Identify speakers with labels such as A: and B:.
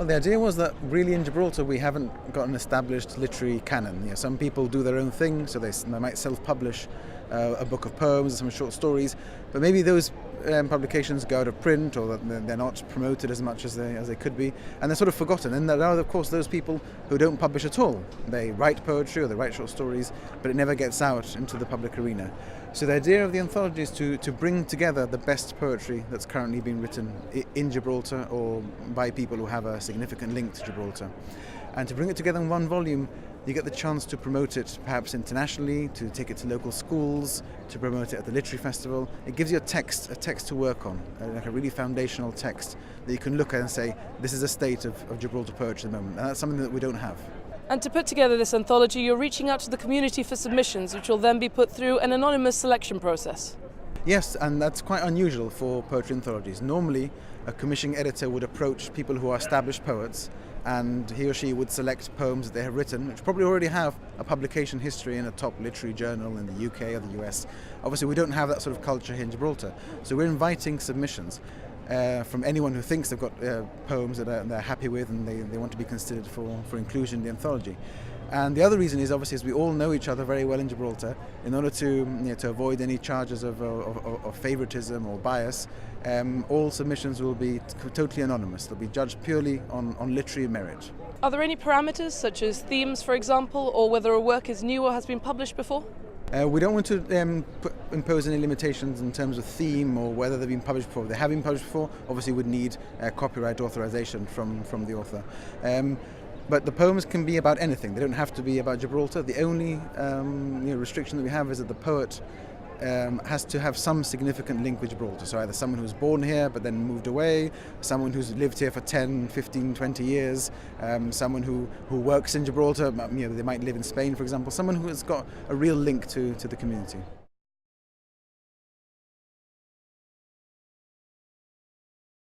A: Well, the idea was that really in Gibraltar we haven't got an established literary canon. Some people do their own thing, so they might self-publish a book of poems, some short stories, but maybe those publications go out of print, or they're not promoted as much as they could be, and they're sort of forgotten. And there are, of course, those people who don't publish at all. They write poetry or they write short stories, but it never gets out into the public arena. So the idea of the anthology is to bring together the best poetry that's currently being written in Gibraltar or by people who have a significant link to Gibraltar. And to bring it together in one volume, you get the chance to promote it perhaps internationally, to take it to local schools, to promote it at the literary festival. It gives you a text to work on, like a really foundational text that you can look at and say, this is the state of Gibraltar poetry at the moment. And that's something that we don't have.
B: And to put together this anthology, you're reaching out to the community for submissions, which will then be put through an anonymous selection process.
A: Yes, and that's quite unusual for poetry anthologies. Normally, a commissioning editor would approach people who are established poets, and he or she would select poems that they have written, which probably already have a publication history in a top literary journal in the UK or the US. Obviously, we don't have that sort of culture here in Gibraltar, so we're inviting submissions from anyone who thinks they've got poems that they're happy with and they want to be considered for inclusion in the anthology. And the other reason is, obviously, as we all know each other very well in Gibraltar, in order to avoid any charges of favoritism or bias, all submissions will be totally anonymous. They'll be judged purely on literary merit.
B: Are there any parameters, such as themes, for example, or whether a work is new or has been published before?
A: We don't want to impose any limitations in terms of theme or whether they've been published before. If they have been published before, obviously we'd need copyright authorization from the author. But the poems can be about anything. They don't have to be about Gibraltar. The only restriction that we have is that the poet has to have some significant link with Gibraltar. So either someone who's born here but then moved away, someone who's lived here for 10, 15, 20 years, someone who works in Gibraltar, they might live in Spain, for example, someone who has got a real link to the community.